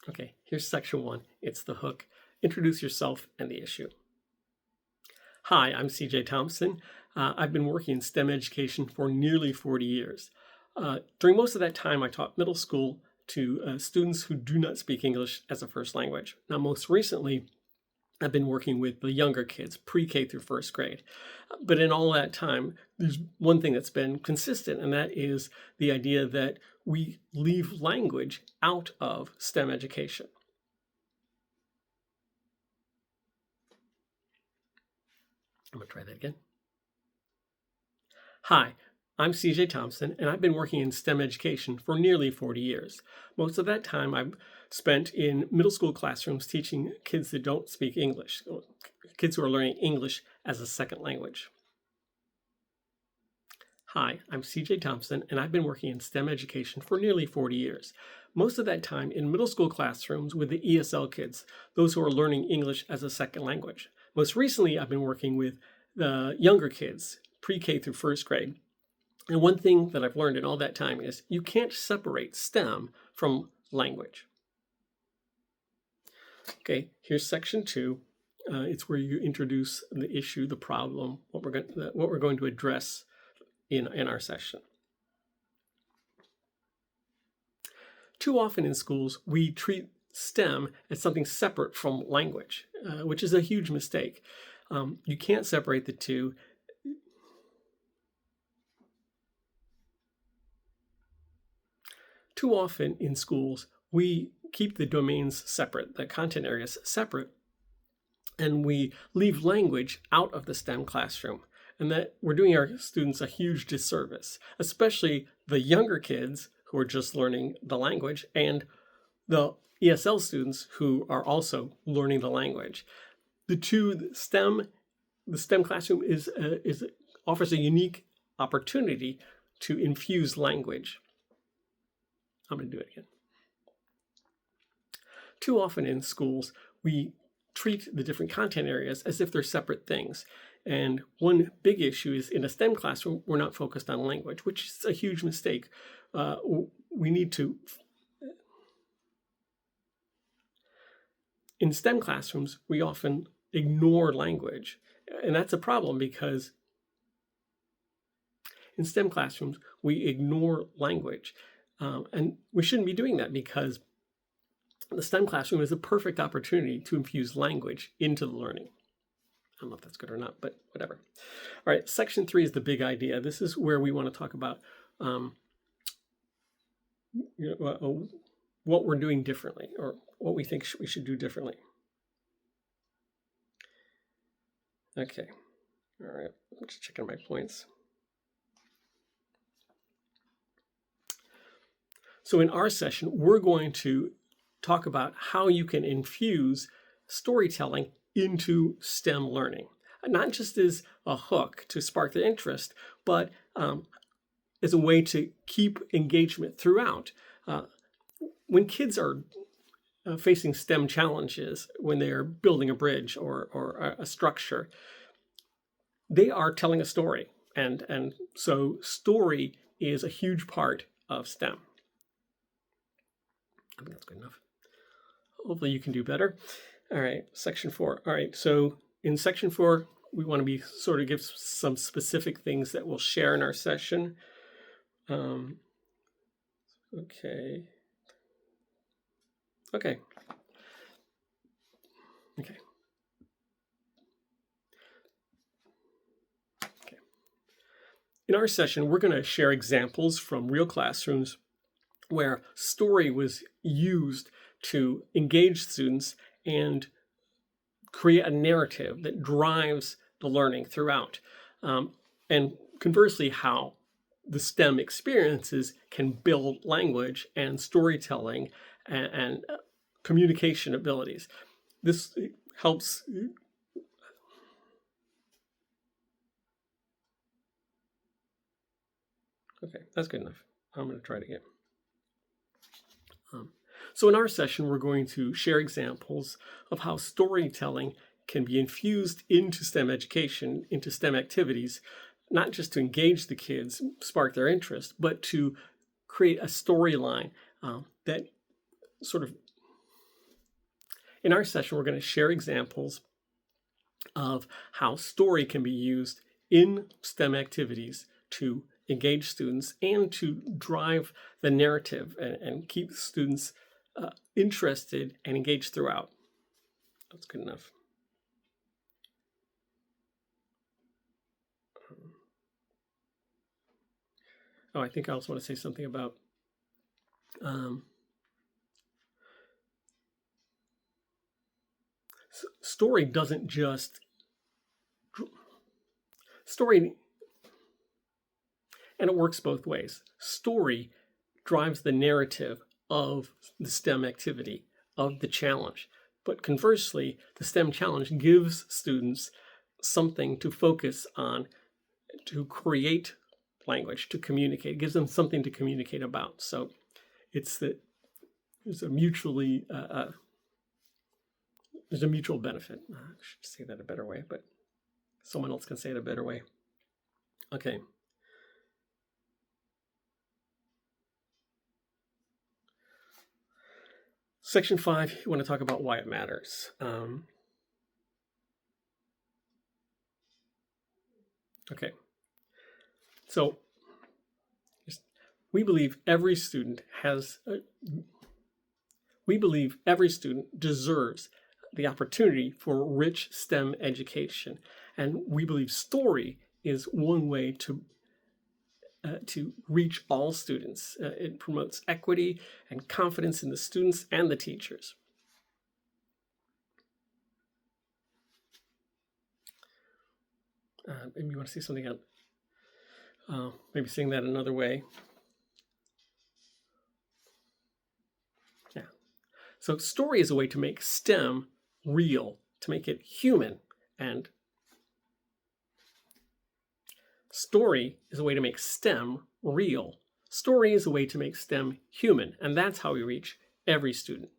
Okay, here's section 1. It's the hook. Introduce yourself and the issue. Hi, I'm CJ Thompson. I've been working in STEM education for nearly 40 years. During most of that time, I taught middle school to students who do not speak English as a first language. Now, most recently, I've been working with the younger kids, pre-K through first grade. But in all that time, there's one thing that's been consistent, and that is the idea that we leave language out of STEM education. I'm going to try that again. Hi, I'm CJ Thompson, and I've been working in STEM education for nearly 40 years. Most of that time I've spent in middle school classrooms teaching kids that don't speak English, kids who are learning English as a second language. Hi, I'm CJ Thompson, and I've been working in STEM education for nearly 40 years. Most of that time in middle school classrooms with the ESL kids, those who are learning English as a second language. Most recently, I've been working with the younger kids, pre-K through first grade. And one thing that I've learned in all that time is you can't separate STEM from language. Okay, here's section 2. It's where you introduce the issue, the problem, what we're going to address in our session. Too often in schools, we treat STEM as something separate from language, which is a huge mistake. You can't separate the two. Too often in schools, we keep the domains separate, the content areas separate, and we leave language out of the STEM classroom. And that we're doing our students a huge disservice, especially the younger kids who are just learning the language and the ESL students who are also learning the language. The STEM classroom offers a unique opportunity to infuse language. I'm going to do it again. Too often in schools, we treat the different content areas as if they're separate things. And one big issue is in a STEM classroom, we're not focused on language, which is a huge mistake. We need to. In STEM classrooms, we often ignore language. And that's a problem because in STEM classrooms, we ignore language. And we shouldn't be doing that because the STEM classroom is a perfect opportunity to infuse language into the learning. I don't know if that's good or not, but whatever. All right, section 3 is the big idea. This is where we want to talk about what we're doing differently or what we think we should do differently. Okay, all right, I'm just checking my points. So in our session, we're going to talk about how you can infuse storytelling into STEM learning, not just as a hook to spark their interest, but as a way to keep engagement throughout. When kids are facing STEM challenges, when they are building a bridge or a structure, they are telling a story. And so story is a huge part of STEM. I think that's good enough. Hopefully you can do better. All right, section 4. All right, so in section 4, we want to sort of give some specific things that we'll share in our session. Okay. In our session, we're going to share examples from real classrooms where story was used to engage students and create a narrative that drives the learning throughout. And conversely, how the STEM experiences can build language and storytelling and communication abilities. This helps. Okay, that's good enough. I'm going to try it again. So in our session, we're going to share examples of how storytelling can be infused into STEM education, into STEM activities, not just to engage the kids, spark their interest, but to create a storyline that sort of In our session, we're going to share examples of how story can be used in STEM activities to engage students and to drive the narrative and keep students interested and engaged throughout. That's good enough. Oh, I think I also want to say something about story doesn't just story, and it works both ways. Story drives the narrative of the STEM activity, of the challenge. But conversely, the STEM challenge gives students something to focus on, to create language, to communicate. It gives them something to communicate about. So it's that there's a mutual benefit. I should say that a better way, but someone else can say it a better way. Okay. Section 5, you want to talk about why it matters. Okay. So we believe every student deserves the opportunity for rich STEM education. And we believe story is one way to reach all students. It promotes equity and confidence in the students and the teachers. Maybe you want to say something else. Maybe saying that another way. Yeah. So story is a way to make STEM real, to make it human. And story is a way to make STEM real. Story is a way to make STEM human. And that's how we reach every student.